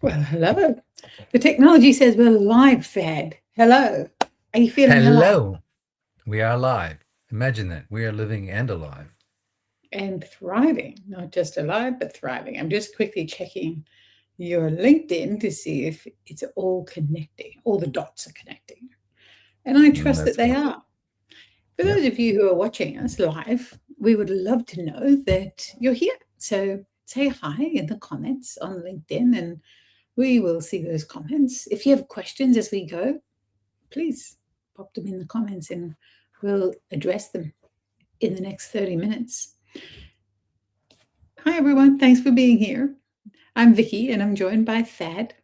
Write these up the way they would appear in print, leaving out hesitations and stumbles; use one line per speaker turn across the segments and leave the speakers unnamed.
Well, hello. The technology says we're live, Thad. Hello. Are you feeling alive
Hello. We are live. Imagine that. We are living and alive.
and thriving? Not just alive, but thriving. I'm just quickly checking your LinkedIn to see if it's all connecting, all the dots are connecting. And I trust that
That's
they
good.
are. For
Yeah.
those of you who are watching us live, we would love to know that you're here. So say hi in the comments on LinkedIn and we will see those comments. If you have questions as we go, please pop them in the comments and we'll address them in the next 30 minutes. Hi, everyone. Thanks for being here. I'm Vicky and I'm joined by Thad.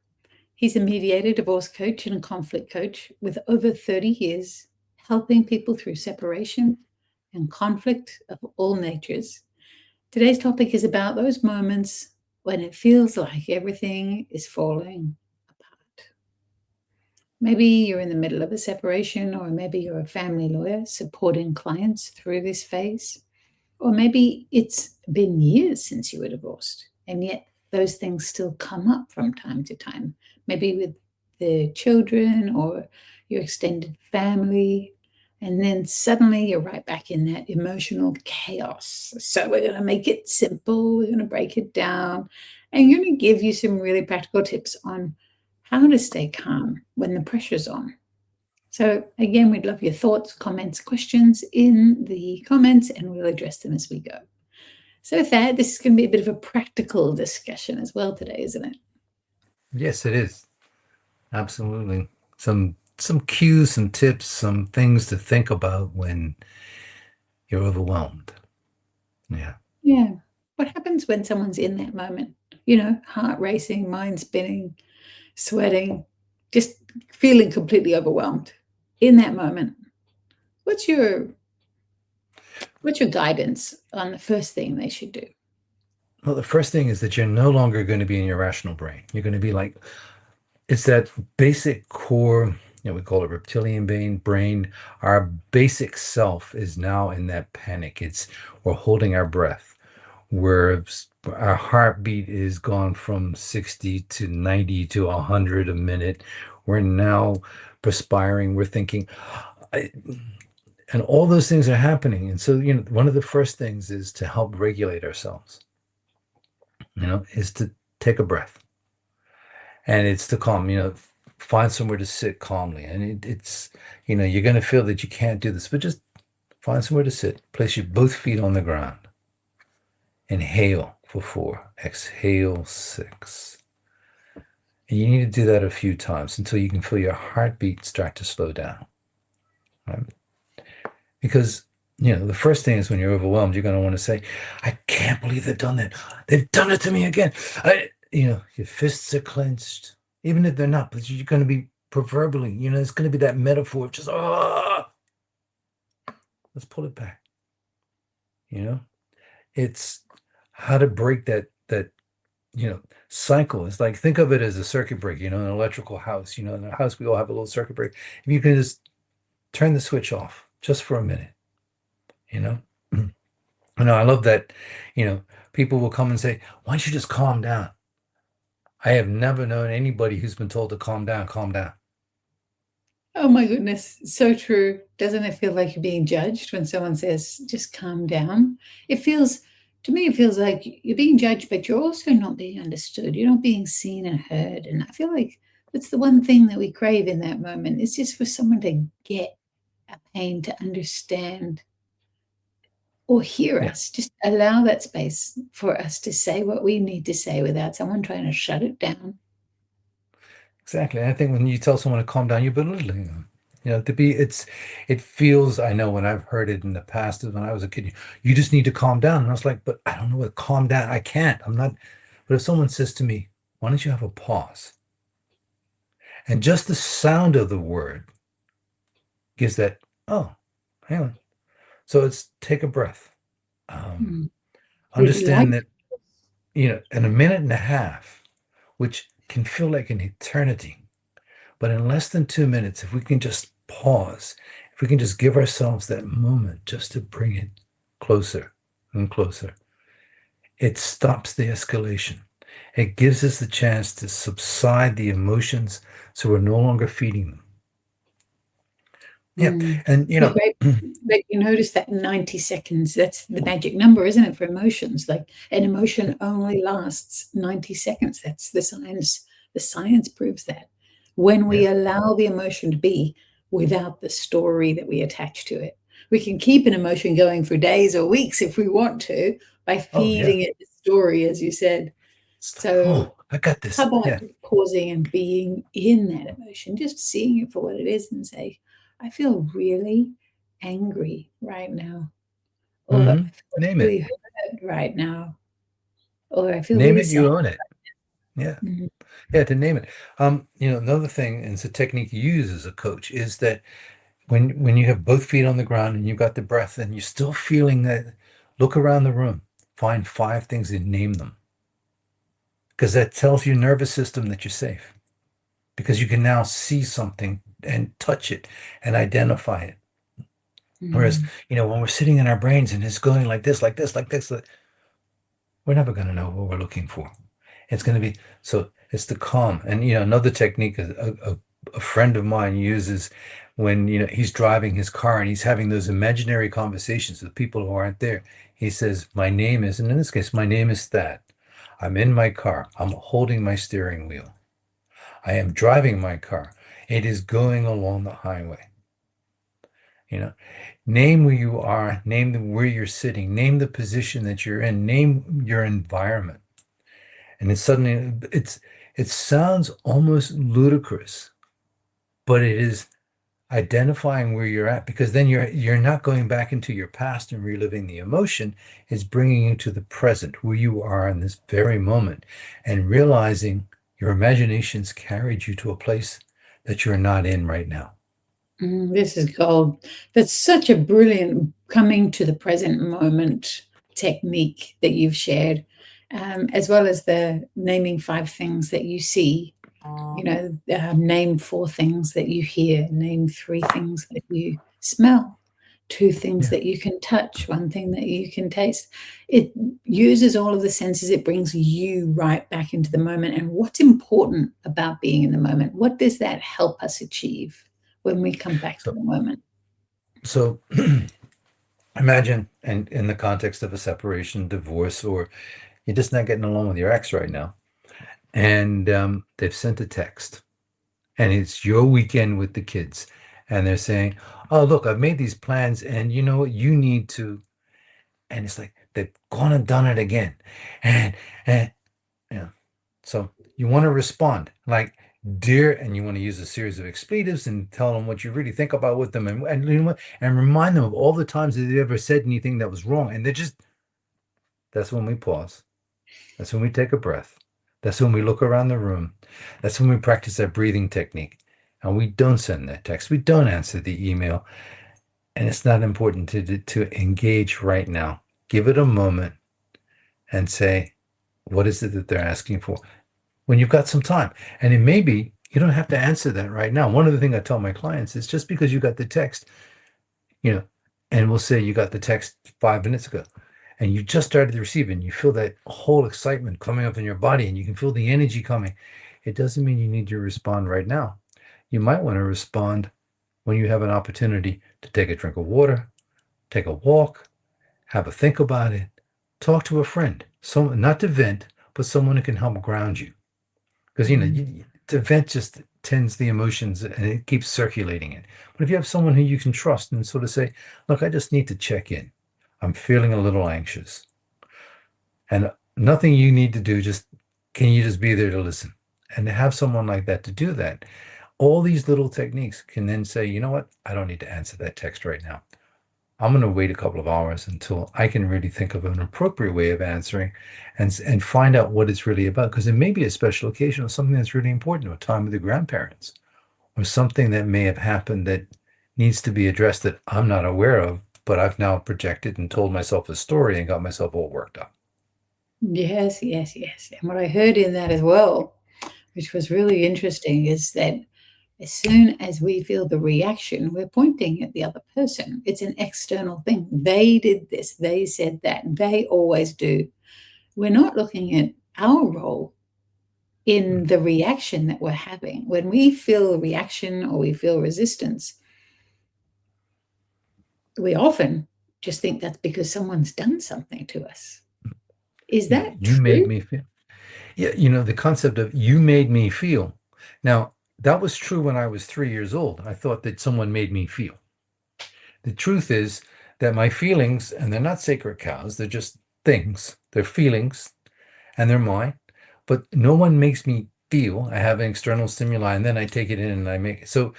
He's a mediator, divorce coach, and conflict coach with over 30 years helping people through separation and conflict of all natures. Today's topic is about those moments when it feels like everything is falling apart. Maybe you're in the middle of a separation, or maybe you're a family lawyer supporting clients through this phase, or maybe it's been years since you were divorced, and yet those things still come up from time to time, maybe with the children or your extended family. And then suddenly you're right back in that emotional chaos. So, we're going to make it simple, we're going to break it down, and you're going to give you some really practical tips on how to stay calm when the pressure's on. So, again, we'd love your thoughts, comments, questions in the comments, and we'll address them as we go. So, Thad, this is going to be a bit of a practical discussion as well today, isn't it?
Yes, it is. Absolutely. Some cues, some tips, some things to think about when you're overwhelmed. Yeah.
Yeah. What happens when someone's in that moment? Heart racing, mind spinning, sweating, just feeling completely overwhelmed in that moment. What's your what's your guidance on the first thing they should do?
Well, the first thing is that you're no longer going to be in your rational brain. You're going to be like, it's that basic core, we call it reptilian brain. Our basic self is now in that panic. We're holding our breath. Where our heartbeat is gone from 60 to 90 to 100 a minute. We're now perspiring. We're thinking, I, and all those things are happening. And so, one of the first things is to help regulate ourselves, is to take a breath. And it's to calm, find somewhere to sit calmly. And you're going to feel that you can't do this, but just find somewhere to sit. Place your both feet on the ground. Inhale for 4, exhale 6. And you need to do that a few times until you can feel your heartbeat start to slow down. Right? Because, the first thing is when you're overwhelmed, you're going to want to say, I can't believe they've done that. They've done it to me again. Your fists are clenched, even if they're not, but you're going to be proverbially, it's going to be that metaphor of just, let's pull it back. It's how to break that cycle. It's like, think of it as a circuit break, an electrical house, in a house, we all have a little circuit break. If you can just turn the switch off just for a minute, you know, I love that, people will come and say, why don't you just calm down? I have never known anybody who's been told to calm down, calm down.
Oh my goodness, so true. Doesn't it feel like you're being judged when someone says, just calm down? To me, it feels like you're being judged, but you're also not being understood. You're not being seen and heard. And I feel like that's the one thing that we crave in that moment. It's just for someone to get our pain, to understand or hear
Yeah,
us. Just allow that space for us to say what we need to say without someone trying to shut it down.
exactly. And I think when you tell someone to calm down, you're belittling them. It feels, I know when I've heard it in the past, when I was a kid, you just need to calm down. And I was like, but I don't know what calm down. I can't. I'm not. But if someone says to me, why don't you have a pause? And just the sound of the word gives that, oh, hang on. So it's take a breath. Um,
Mm. Would you like?
Understand that, in a minute and a half, which can feel like an eternity, but in less than 2 minutes, if we can just pause, if we can just give ourselves that moment just to bring it closer and closer, it stops the escalation. It gives us the chance to subside the emotions so we're no longer feeding them. Yeah.
Mm.
And,
Yeah, but you notice that 90 seconds, that's the magic number, isn't it, for emotions? Like an emotion only lasts 90 seconds. That's the science. The science proves that. When we
yeah.
allow the emotion to be without the story that we attach to it, we can keep an emotion going for days or weeks if we want to by
Oh, yeah.
feeding it the story, as you said.
It's like,
So,
oh, I got
how
this.
about
Yeah.
pausing and being in that emotion, just seeing it for what it is and say, I feel really angry right now, or I feel
Name it.
really hurt right now, or I feel
Name
really
it,
sad.
you own it. Yeah.
Mhm.
Yeah, to name it. Another thing, and it's a technique you use as a coach, is that when you have both feet on the ground and you've got the breath and you're still feeling that, look around the room, find 5 things and name them. Because that tells your nervous system that you're safe. Because you can now see something and touch it and identify it. Whereas,
Mm.
when we're sitting in our brains and it's going like this, like this, like this, we're never going to know what we're looking for. It's going to be so it's the calm. And another technique a friend of mine uses when he's driving his car and he's having those imaginary conversations with people who aren't there. He says, "My name is," and in this case, my name is Thad. I'm in my car. I'm holding my steering wheel. I am driving my car. It is going along the highway. You know, name where you are, where you're sitting, name the position that you're in, name your environment. And then suddenly it sounds almost ludicrous, but it is identifying where you're at, because then you're not going back into your past and reliving the emotion. It's bringing you to the present, where you are in this very moment, and realizing your imaginations carried you to a place that you're not in right now.
This is gold. That's such a brilliant coming to the present moment technique that you've shared, as well as the naming 5 things that you see. Name 4 things that you hear, name 3 things that you smell, 2 things
Yeah.
that you can touch, 1 thing that you can taste. It uses all of the senses. It brings you right back into the moment. And what's important about being in the moment? What does that help us achieve when we come back to
So
the moment?
so imagine, and in the context of a separation, divorce, or you're just not getting along with your ex right now, and they've sent a text, and it's your weekend with the kids, and they're saying, "Oh, look, I've made these plans, and you know what? You need to." And it's like they've gone and done it again, and yeah. So you want to respond like, "Dear," and you want to use a series of expletives and tell them what you really think about with them, and you know what, and remind them of all the times that they ever said anything that was wrong, and they're just. That's when we pause. That's when we take a breath. That's when we look around the room. That's when we practice that breathing technique. And we don't send that text. We don't answer the email. And it's not important to engage right now. Give it a moment and say, what is it that they're asking for? When you've got some time. And it may be you don't have to answer that right now. One of the things I tell my clients is just because you got the text, you know, and we'll say you got the text 5 minutes ago and you just started to receive it and you feel that whole excitement coming up in your body and you can feel the energy coming. It doesn't mean you need to respond right now. You might want to respond when you have an opportunity to take a drink of water, take a walk, have a think about it, talk to a friend, someone not to vent, but someone who can help ground you. Because
Mm.
to vent just tends the emotions and it keeps circulating it. But if you have someone who you can trust and sort of say, "Look, I just need to check in. I'm feeling a little anxious," and nothing you need to do, just can you just be there to listen? And to have someone like that to do that, all these little techniques can then say, "You know what? I don't need to answer that text right now. I'm going to wait a couple of hours until I can really think of an appropriate way of answering and find out what it's really about." Because it may be a special occasion or something that's really important, or a time with the grandparents, or something that may have happened that needs to be addressed that I'm not aware of, but I've now projected and told myself a story and got myself all worked up.
Yes, yes, yes. And what I heard in that as well, which was really interesting, is that as soon as we feel the reaction, we're pointing at the other person. It's an external thing. They did this, they said that, they always do. We're not looking at our role in the reaction that we're having. When we feel reaction or we feel resistance, we often just think that's because someone's done something to us. Is
Yeah,
that
you made
true?
me feel. Yeah, the concept of you made me feel. Now, that was true when I was 3 years old. I thought that someone made me feel. The truth is that my feelings, and they're not sacred cows, they're just things. They're feelings and they're mine. But no one makes me feel. I have an external stimuli and then I take it in and I make it. So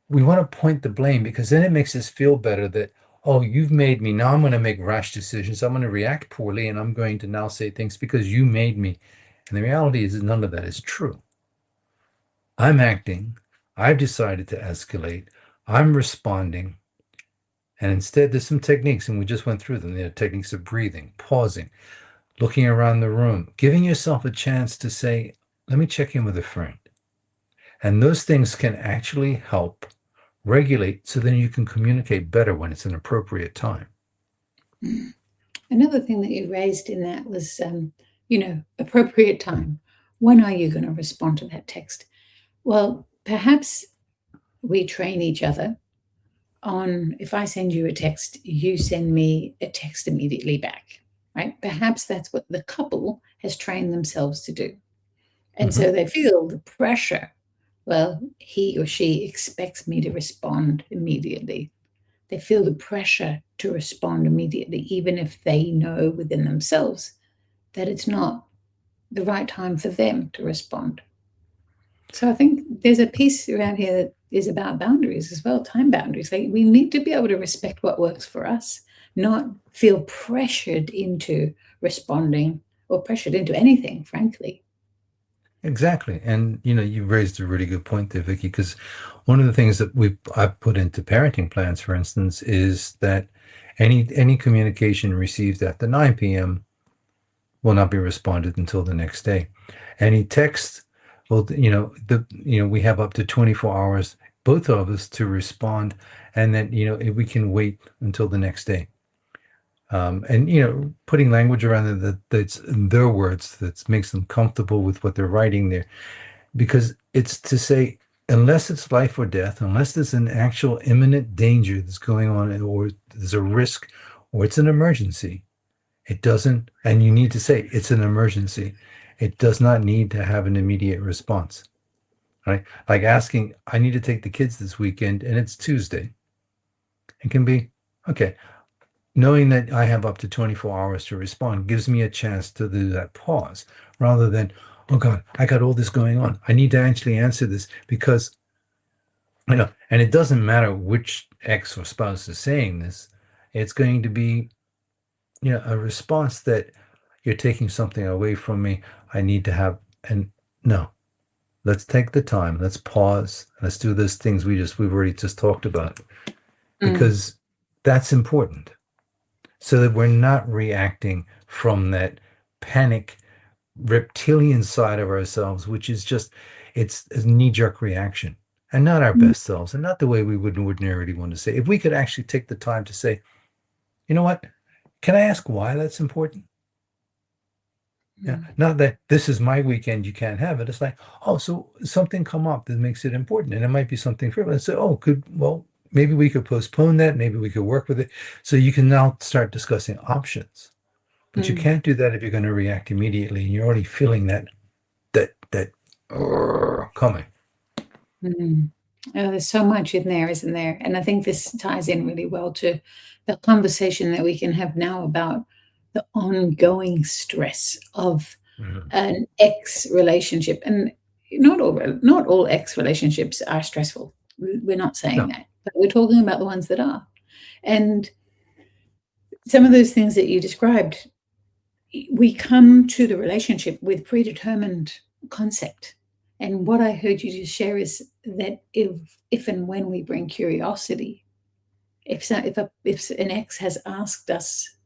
we want to point the blame because then it makes us feel better that, oh, you've made me. Now I'm going to make rash decisions. I'm going to react poorly and I'm going to now say things because you made me. And the reality is that none of that is true. I'm acting. I've decided to escalate. I'm responding. And instead, there's some techniques, and we just went through them. There are techniques of breathing, pausing, looking around the room, giving yourself a chance to say, let me check in with a friend. And those things can actually help regulate so then you can communicate better when it's an appropriate time.
Another thing that you raised in that was, appropriate time. When are you going to respond to that text? Well, perhaps we train each other on if I send you a text, you send me a text immediately back, right? Perhaps that's what the couple has trained themselves to do. And so they feel the pressure. Well, he or she expects me to respond immediately. They feel the pressure to respond immediately, even if they know within themselves that it's not the right time for them to respond. So I think there's a piece around here that is about boundaries as well, time boundaries. Like we need to be able to respect what works for us, not feel pressured into responding or pressured into anything, frankly.
Exactly. And you've raised a really good point there, Vicky, because one of the things that I've put into parenting plans, for instance, is that any communication received after 9 p.m. will not be responded until the next day. Any text, well, we have up to 24 hours, both of us, to respond, and then we can wait until the next day. And putting language around it that's in their words that makes them comfortable with what they're writing there, because it's to say, unless it's life or death, unless there's an actual imminent danger that's going on, or there's a risk, or it's an emergency, it doesn't, and you need to say it's an emergency. It does not need to have an immediate response, right? Like asking, I need to take the kids this weekend and it's Tuesday. It can be, okay, knowing that I have up to 24 hours to respond gives me a chance to do that pause rather than, oh God, I got all this going on. I need to actually answer this because, and it doesn't matter which ex or spouse is saying this, it's going to be, a response that you're taking something away from me. I need to have, and no, let's take the time. Let's pause. Let's do those things we've already just talked about because that's important. So that we're not reacting from that panic reptilian side of ourselves, which is just, it's a knee-jerk reaction and not our best selves and not the way we would ordinarily want to say. If we could actually take the time to say, you know what, can I ask why that's important? Yeah, not that this is my weekend, you can't have it. It's like, oh, so something come up that makes it important, and it might be something frivolous. So, well, maybe we could postpone that. Maybe we could work with it. So you can now start discussing options. But you can't do that if you're going to react immediately, and you're already feeling that coming.
Oh, there's so much in there, isn't there? And I think this ties in really well to the conversation that we can have now about the ongoing stress of an ex relationship. And not all ex relationships are stressful. We're not saying
No.
that, but we're talking about the ones that are. And some of those things that you described, we come to the relationship with predetermined concept. And what I heard you just share is that if and when we bring curiosity, if an ex has asked us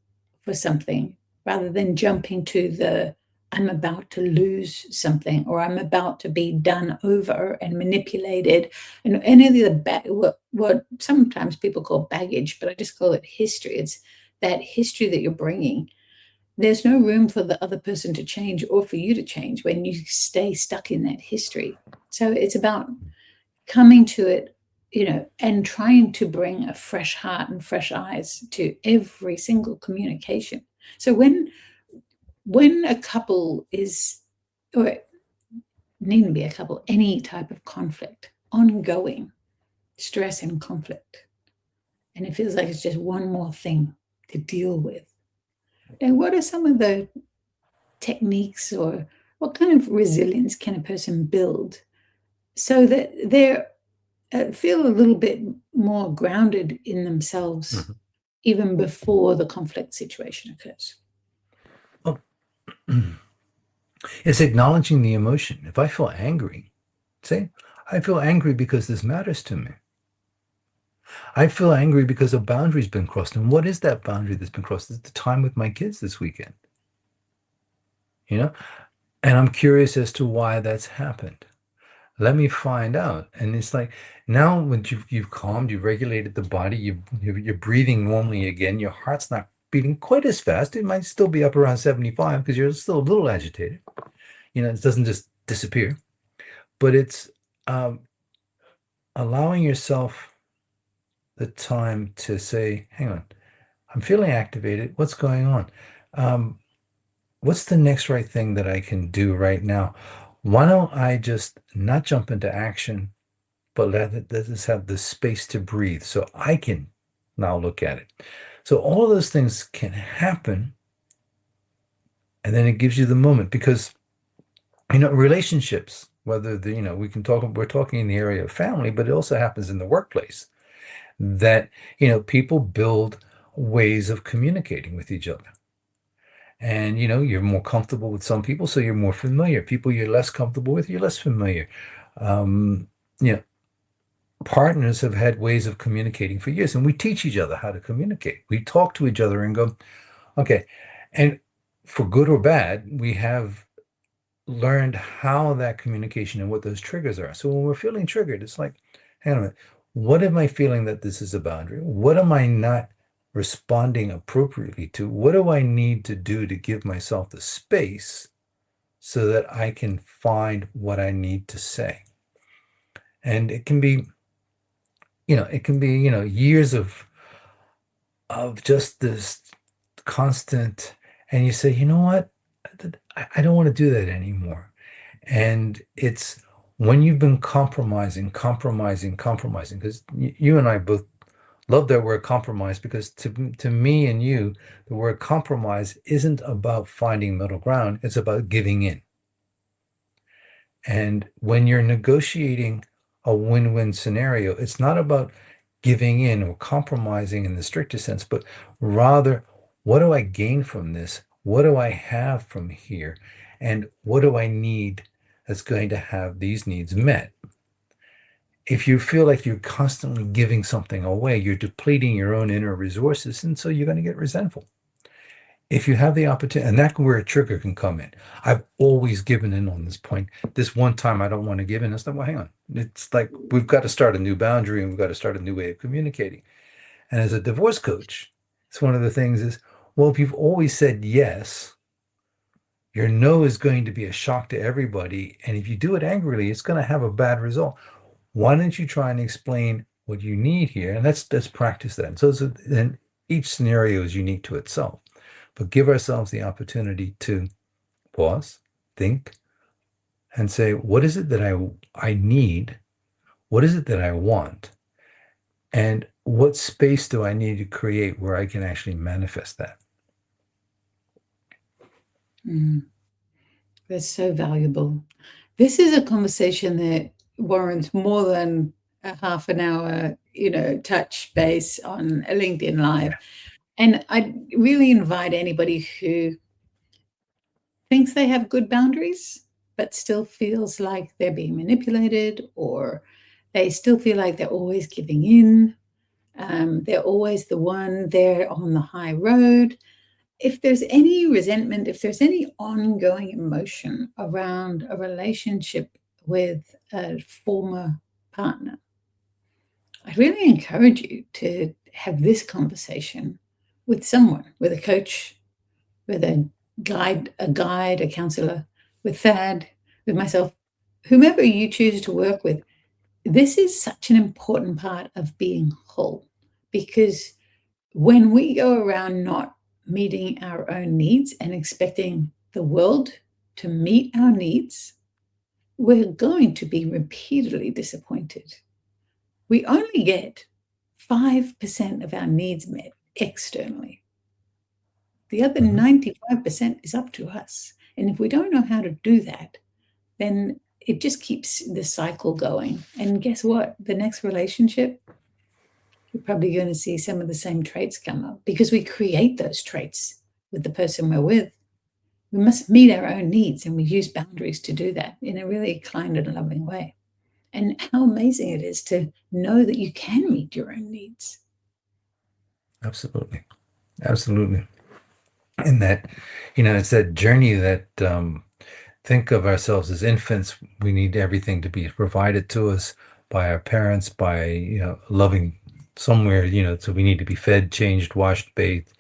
for something, rather than jumping to the I'm about to lose something or I'm about to be done over and manipulated, and any of what sometimes people call baggage, but I just call it history. It's that history that you're bringing there's no room for the other person to change or for you to change when you stay stuck in that history. So it's about coming to it, and trying to bring a fresh heart and fresh eyes to every single communication. So when a couple is, or it needn't be a couple, any type of conflict, ongoing stress and conflict, and it feels like it's just one more thing to deal with. And what are some of the techniques, or what kind of resilience can a person build so that they're feel a little bit more grounded in themselves
Mhm.
even before the conflict situation occurs?
Well, it's acknowledging the emotion. If I feel angry, say, I feel angry because this matters to me. I feel angry because a boundary's been crossed. And what is that boundary that's been crossed? It's the time with my kids this weekend, you know? And I'm curious as to why that's happened. Let me find out. And it's like now when you've calmed, you've regulated the body, you're breathing normally again, your heart's not beating quite as fast. It might still be up around 75 because you're still a little agitated. It doesn't just disappear, but it's um, allowing yourself the time to say, hang on, I'm feeling activated. What's going on? Um, what's the next right thing that I can do right now? Why don't I just not jump into action, but let us have the space to breathe so I can now look at it. So all of those things can happen, and then it gives you the moment because relationships, whether we're talking in the area of family, but it also happens in the workplace that people build ways of communicating with each other. And you're more comfortable with some people, so you're more familiar. People you're less comfortable with, you're less familiar. Um, you know, Partners have had ways of communicating for years, and we teach each other how to communicate. We talk to each other and go, okay. And for good or bad, we have learned how that communication and what those triggers are. So when we're feeling triggered, it's like, hang on a minute, what am I feeling that this is a boundary? What am I not responding appropriately to? What do I need to do to give myself the space so that I can find what I need to say? And it can be years of just this constant, and you say, you know what? I don't want to do that anymore. And it's when you've been compromising, because you and I both love that word compromise, because to me and you, the word compromise isn't about finding middle ground, it's about giving in. And when you're negotiating a win-win scenario, it's not about giving in or compromising in the strictest sense, but rather, what do I gain from this? What do I have from here? And what do I need that's going to have these needs met? If you feel like you're constantly giving something away, you're depleting your own inner resources, and so you're going to get resentful. If you have the opportunity, and that's where a trigger can come in. I've always given in on this point. This one time I don't want to give in. It's like, well, hang on. It's like we've got to start a new boundary and we've got to start a new way of communicating. And as a divorce coach, it's one of the things is, well, if you've always said yes, your no is going to be a shock to everybody. And if you do it angrily, it's going to have a bad result. Why don't you try and explain what you need here? And let's practice that. And then each scenario is unique to itself. But give ourselves the opportunity to pause, think, and say, what is it that I need? What is it that I want? And what space do I need to create where I can actually manifest that?
Mm, that's so valuable. This is a conversation that warrants more than a half an hour, touch base on a LinkedIn Live.
Yeah.
And I really invite anybody who thinks they have good boundaries, but still feels like they're being manipulated, or they still feel like they're always giving in. They're always the one there on the high road. If there's any resentment, if there's any ongoing emotion around a relationship with a former partner, I really encourage you to have this conversation with someone, with a coach, with a guide, a counselor, with Thad, with myself, whomever you choose to work with. This is such an important part of being whole, because when we go around not meeting our own needs and expecting the world to meet our needs, we're going to be repeatedly disappointed. We only get 5% of our needs met externally. The other 95% is up to us. And if we don't know how to do that, then it just keeps the cycle going. And guess what? The next relationship, you're probably going to see some of the same traits come up, because we create those traits with the person we're with. We must meet our own needs, and we use boundaries to do that in a really kind and loving way. And how amazing it is to know that you can meet your own needs.
Absolutely. Absolutely. And that, it's that journey that think of ourselves as infants. We need everything to be provided to us by our parents, by, loving somewhere, so we need to be fed, changed, washed, bathed.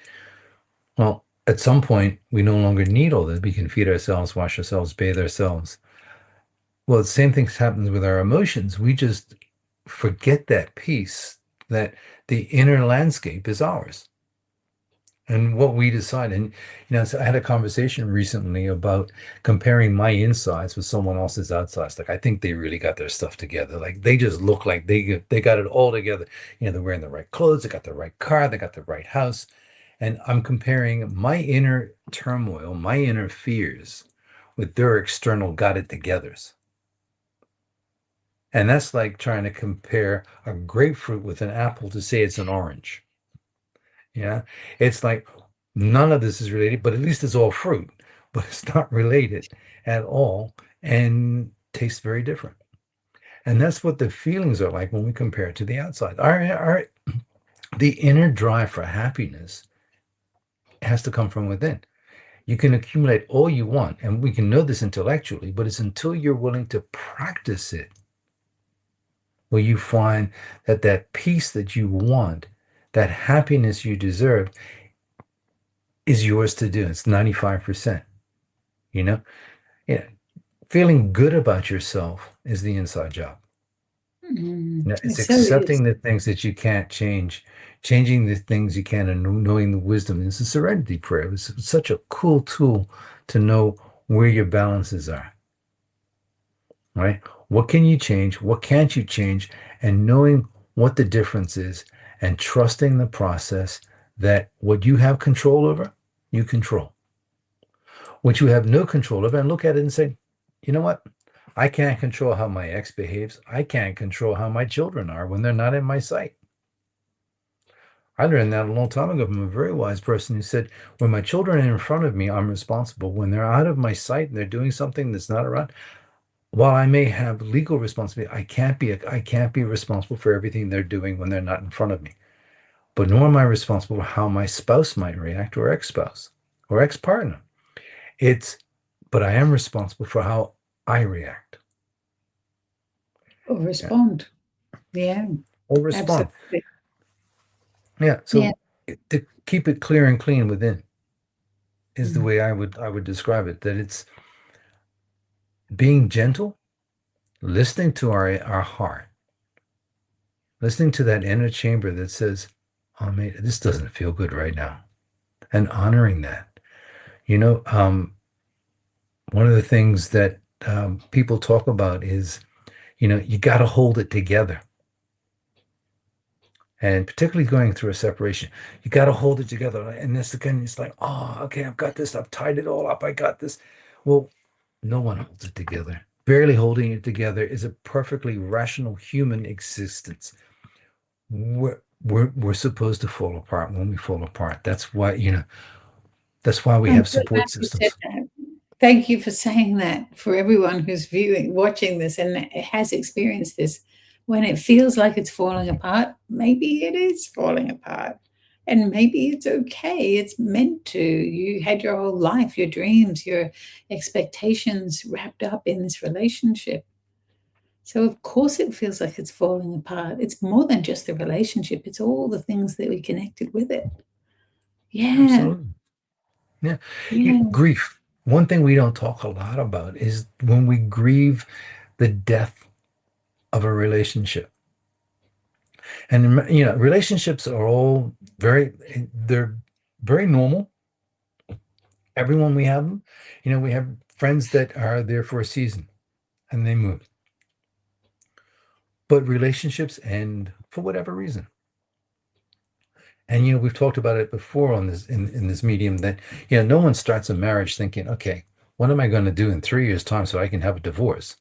Well, at some point, we no longer need all that. We can feed ourselves, wash ourselves, bathe ourselves. Well, the same thing happens with our emotions. We just forget that piece, that the inner landscape is ours. And what we decide. And, so I had a conversation recently about comparing my insides with someone else's outsides. Like, I think they really got their stuff together. Like, they just look like they got it all together. They're wearing the right clothes, they got the right car, they got the right house. And I'm comparing my inner turmoil, my inner fears with their external got it togethers. And that's like trying to compare a grapefruit with an apple to say it's an orange. Yeah. It's like none of this is related, but at least it's all fruit, but it's not related at all and tastes very different. And that's what the feelings are like when we compare it to the outside. The inner drive for happiness has to come from within. You can accumulate all you want, and we can know this intellectually, but it's until you're willing to practice it where you find that that peace that you want, that happiness you deserve, is yours to do. It's 95%. Yeah. Feeling good about yourself is the inside job. It's
It so is.
accepting the things that you can't change, changing the things you can, and knowing the wisdom. It's a serenity prayer. It's such a cool tool to know where your balances are. Right? What can you change? What can't you change? And knowing what the difference is and trusting the process, that what you have control over, you control. What you have no control over, and look at it and say, you know what? I can't control how my ex behaves. I can't control how my children are when they're not in my sight. I learned that a long time ago from a very wise person who said, when my children are in front of me, I'm responsible. When they're out of my sight and they're doing something that's not around, while I may have legal responsibility, I can't be responsible for everything they're doing when they're not in front of me. But nor am I responsible for how my spouse might react, or ex-spouse or ex-partner. But I am responsible for how I react.
Or respond. Yeah.
Or respond.
Absolutely.
Yeah. So to keep it clear and clean within is the way I would describe it. That it's being gentle, listening to our heart, listening to that inner chamber that says, oh man, this doesn't feel good right now, and honoring that. One of the things that people talk about is, you got to hold it together. And particularly going through a separation, you got to hold it together. And this again, it's like, oh, okay, I've got this. I've tied it all up. I got this. Well, no one holds it together. Barely holding it together is a perfectly rational human existence. We're supposed to fall apart when we fall apart. That's why, we have support systems.
Thank you for saying that, for everyone who's watching this and has experienced this. When it feels like it's falling apart, maybe it is falling apart. And maybe it's okay. It's meant to. You had your whole life, your dreams, your expectations wrapped up in this relationship. So of course it feels like it's falling apart. It's more than just the relationship. It's all the things that we connected with it. Yeah.
Absolutely. Yeah.
Yeah.
Grief. One thing we don't talk a lot about is when we grieve the death of a relationship. And relationships are all they're very normal. Everyone we have them. We have friends that are there for a season and they move. But relationships end for whatever reason. And we've talked about it before on this in this medium that no one starts a marriage thinking, okay, what am I going to do in 3 years' time so I can have a divorce?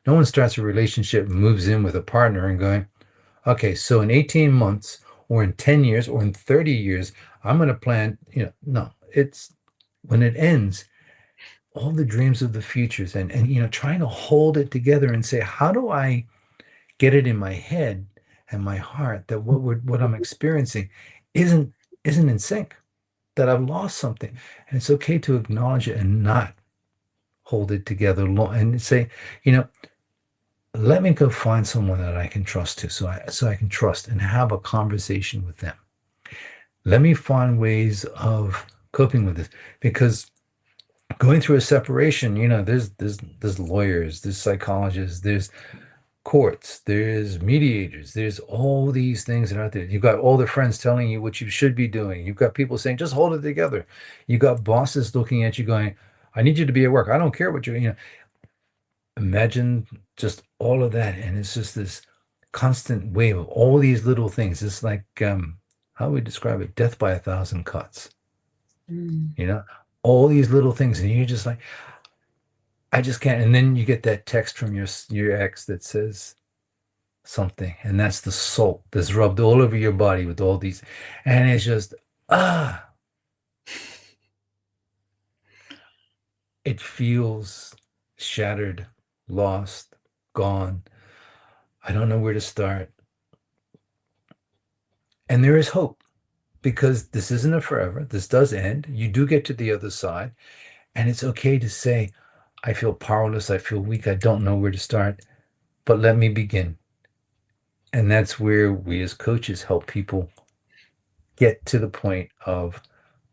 No one starts a relationship, moves in with a partner and going, okay, so in 18 months or in 10 years or in 30 years, I'm going to plan, no, it's when it ends, all the dreams of the futures and trying to hold it together and say, how do I get it in my head and my heart that what I'm experiencing isn't isn't in sync, that I've lost something. And it's okay to acknowledge it and not hold it together long and say, you know, let me go find someone that I can trust to so I can trust and have a conversation with them. Let me find ways of coping with this because going through a separation, there's lawyers, there's psychologists, there's courts, there's mediators, there's all these things that are out there. You've got all the friends telling you what you should be doing. You've got people saying, just hold it together. You got bosses looking at you going, I need you to be at work. I don't care what you're. Imagine just all of that. And it's just this constant wave of all these little things. It's like, how do we describe it? Death by a thousand cuts,
Mm.
all these little things. And you're just like, I just can't. And then you get that text from your ex that says something, and that's the salt that's rubbed all over your body with all these, and it's just it feels shattered, lost, gone. I don't know where to start. And there is hope because this isn't a forever. This does end. You do get to the other side, and it's okay to say, I feel powerless. I feel weak. I don't know where to start, but let me begin. And that's where we as coaches help people get to the point of,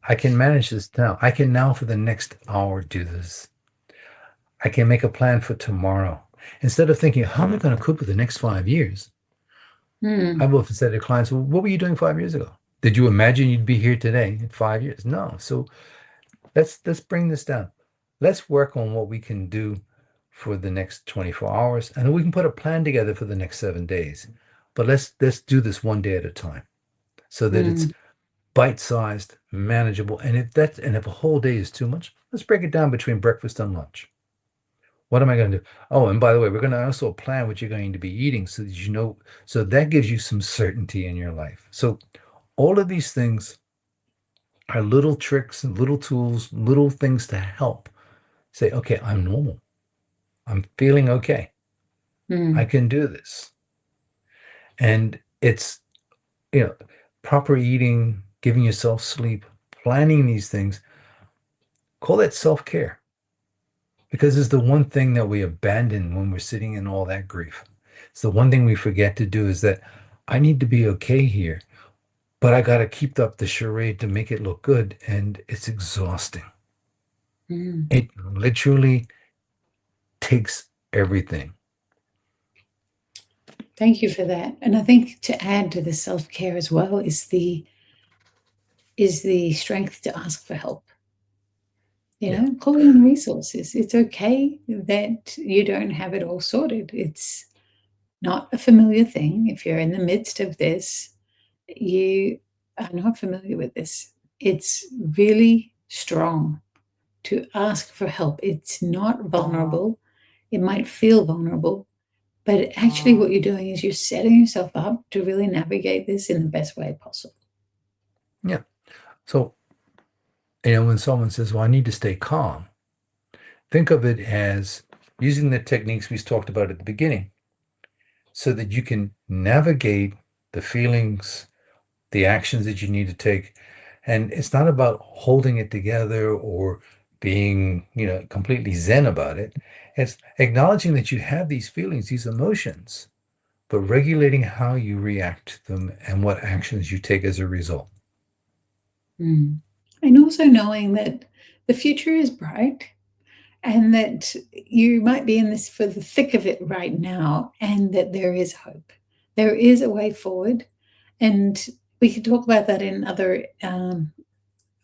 I can manage this now. I can now for the next hour do this. I can make a plan for tomorrow. Instead of thinking, how am I going to cope with the next 5 years?
Mm.
I've often said to clients, well, what were you doing 5 years ago? Did you imagine you'd be here today in 5 years? No. So let's bring this down. Let's work on what we can do for the next 24 hours. And then we can put a plan together for the next 7 days. But let's do this one day at a time so that it's
Mm.
bite-sized, manageable. And if a whole day is too much, let's break it down between breakfast and lunch. What am I going to do? Oh, and by the way, we're going to also plan what you're going to be eating so that so that gives you some certainty in your life. So all of these things are little tricks and little tools, little things to help say, okay, I'm normal. I'm feeling okay. I
Mm.
can do this. And it's, proper eating, giving yourself sleep, planning these things. Call that self-care because it's the one thing that we abandon when we're sitting in all that grief. It's the one thing we forget to do is that I need to be okay here, but I got to keep up the charade to make it look good. And it's exhausting.
Mm.
It literally takes everything.
Thank you for that. And I think to add to the self-care as well is the strength to ask for help.
Yeah.
Call in resources. It's okay that you don't have it all sorted. It's not a familiar thing. If you're in the midst of this, you are not familiar with this. It's really strong to ask for help. It's not vulnerable. It might feel vulnerable, but actually, what you're doing is you're setting yourself up to really navigate this in the best way possible.
Yeah. So, when someone says, well, I need to stay calm, think of it as using the techniques we talked about at the beginning so that you can navigate the feelings, the actions that you need to take. And it's not about holding it together or being, completely zen about it. It's acknowledging that you have these feelings, these emotions, but regulating how you react to them and what actions you take as a result.
Mm. And also knowing that the future is bright and that you might be in this for the thick of it right now, and that there is hope. There is a way forward. And we could talk about that in other
Yeah.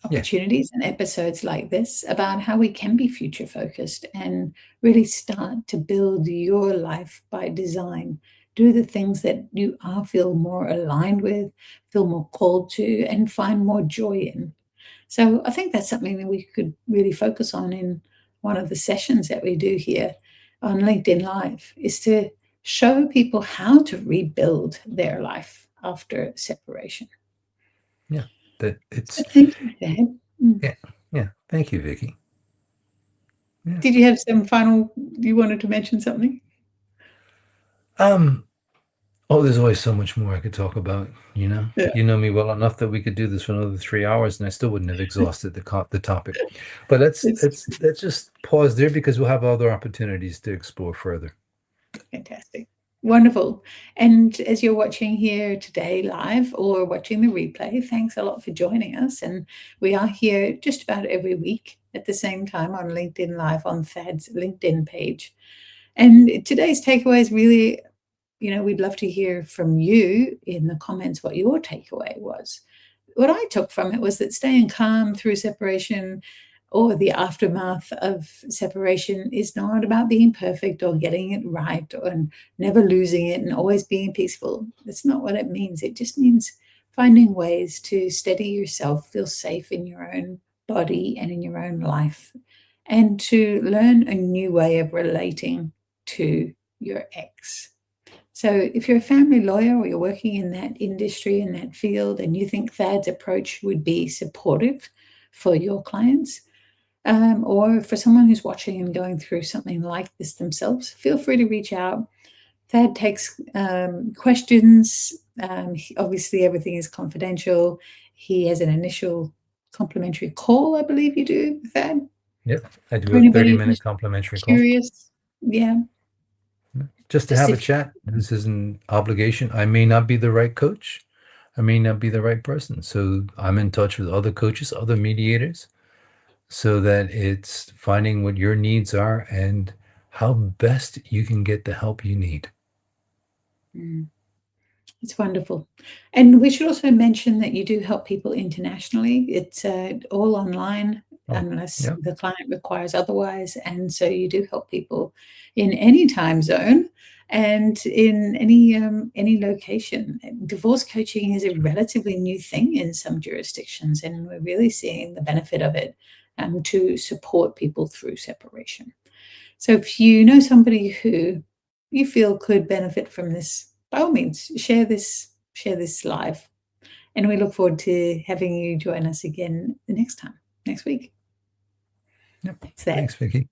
opportunities and episodes like this about how we can be future focused and really start to build your life by design. Do the things that you are feel more aligned with, feel more called to, and find more joy in. So I think that's something that we could really focus on in one of the sessions that we do here on LinkedIn Live, is to show people how to rebuild their life after separation.
Yeah. That
So
it's
thank you, Dad.
yeah. Yeah. Thank you, Vicky. Yeah.
Did you have some final, you wanted to mention something?
Um, oh, there's always so much more I could talk about, you know.
Yeah.
You know me well enough that we could do this for another 3 hours and I still wouldn't have exhausted the topic. But let's
It's
let's let's just pause there because we'll have other opportunities to explore further.
fantastic. Wonderful. And as you're watching here today live or watching the replay, thanks a lot for joining us. And we are here just about every week at the same time on LinkedIn Live on THAAD's LinkedIn page. And today's takeaway is really, we'd love to hear from you in the comments what your takeaway was. What I took from it was that staying calm through separation or the aftermath of separation is not about being perfect or getting it right or never losing it and always being peaceful. That's not what it means. It just means finding ways to steady yourself, feel safe in your own body and in your own life, and to learn a new way of relating to your ex. So, if you're a family lawyer or you're working in that industry, in that field, and you think THAAD's approach would be supportive for your clients, or for someone who's watching and going through something like this themselves, feel free to reach out. THAAD takes questions. Obviously, everything is confidential. He has an initial complimentary call, I believe you do with THAAD.
Yep. I do
For
a
anybody who's
30-minute complimentary call.
curious, yeah,
Just to
just
have a
if
chat. This is an obligation. I may not be the right coach. I may not be the right person. So I'm in touch with other coaches, other mediators, so that it's finding what your needs are and how best you can get the help you need.
Mm. It's wonderful. And we should also mention that you do help people internationally. It's all online
Oh,
unless
yeah.
the client requires otherwise. And so you do help people in any time zone and in any location. Divorce coaching is a relatively new thing in some jurisdictions, and we're really seeing the benefit of it to support people through separation. So if you know somebody who you feel could benefit from this, by all means, share this live. And we look forward to having you join us again the next time, next week.
Yep.
Thanks, Thad.
Thanks, Vicky.